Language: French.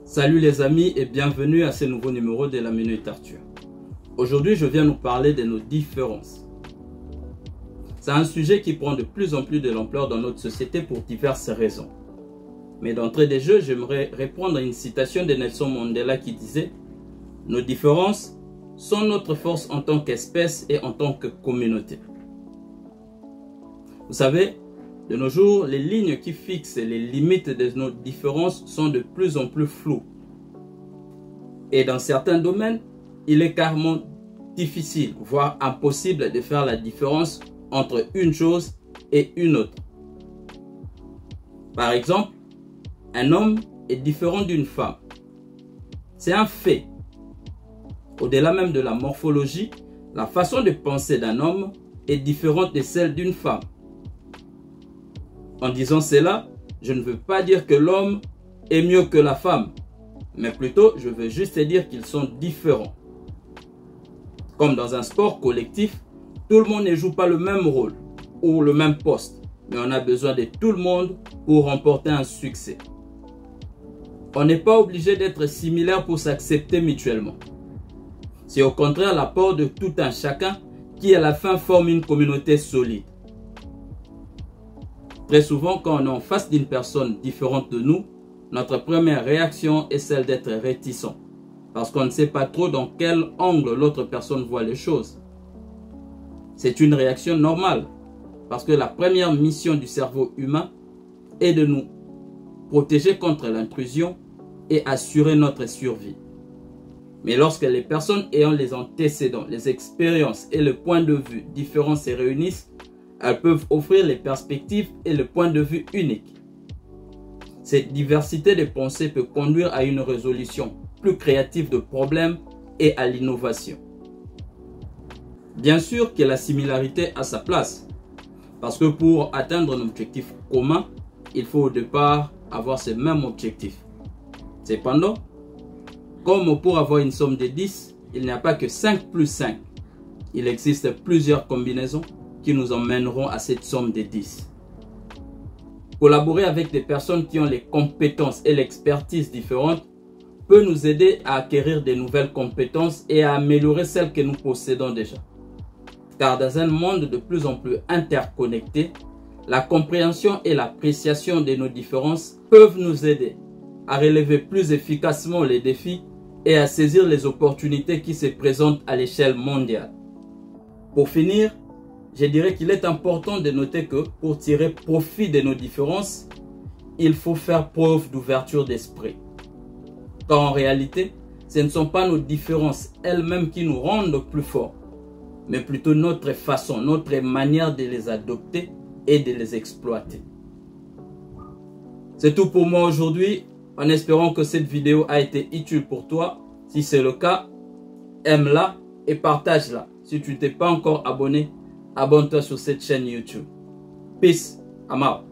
Salut les amis et bienvenue à ce nouveau numéro de la Minute Arthur. Aujourd'hui, je viens nous parler de nos différences. C'est un sujet qui prend de plus en plus de l'ampleur dans notre société pour diverses raisons. Mais d'entrée de jeu, j'aimerais répondre à une citation de Nelson Mandela qui disait « Nos différences sont notre force en tant qu'espèce et en tant que communauté. » Vous savez, de nos jours, les lignes qui fixent les limites de nos différences sont de plus en plus floues. Et dans certains domaines, il est carrément difficile, voire impossible de faire la différence entre une chose et une autre. Par exemple, un homme est différent d'une femme. C'est un fait. Au-delà même de la morphologie, la façon de penser d'un homme est différente de celle d'une femme. En disant cela, je ne veux pas dire que l'homme est mieux que la femme, mais plutôt je veux juste dire qu'ils sont différents. Comme dans un sport collectif, tout le monde ne joue pas le même rôle ou le même poste, mais on a besoin de tout le monde pour remporter un succès. On n'est pas obligé d'être similaire pour s'accepter mutuellement. C'est au contraire l'apport de tout un chacun qui à la fin forme une communauté solide. Très souvent, quand on est en face d'une personne différente de nous, notre première réaction est celle d'être réticent, parce qu'on ne sait pas trop dans quel angle l'autre personne voit les choses. C'est une réaction normale, parce que la première mission du cerveau humain est de nous protéger contre l'intrusion et assurer notre survie. Mais lorsque les personnes ayant les antécédents, les expériences et le point de vue différents se réunissent, elles peuvent offrir les perspectives et le point de vue unique. Cette diversité de pensées peut conduire à une résolution plus créative de problèmes et à l'innovation. Bien sûr que la similarité a sa place, parce que pour atteindre un objectif commun, il faut au départ avoir ce même objectif. Cependant, comme pour avoir une somme de 10, il n'y a pas que 5 plus 5. Il existe plusieurs combinaisons qui nous emmèneront à cette somme de 10. Collaborer avec des personnes qui ont les compétences et l'expertise différentes peut nous aider à acquérir de nouvelles compétences et à améliorer celles que nous possédons déjà. Car dans un monde de plus en plus interconnecté, la compréhension et l'appréciation de nos différences peuvent nous aider à relever plus efficacement les défis et à saisir les opportunités qui se présentent à l'échelle mondiale. Pour finir, je dirais qu'il est important de noter que pour tirer profit de nos différences, il faut faire preuve d'ouverture d'esprit. Car en réalité, ce ne sont pas nos différences elles-mêmes qui nous rendent plus forts, mais plutôt notre façon, notre manière de les adopter et de les exploiter. C'est tout pour moi aujourd'hui, en espérant que cette vidéo a été utile pour toi. Si c'est le cas, aime-la et partage-la. Si tu n'es pas encore abonné, abonne-toi sur cette chaîne YouTube. Peace, I'm out.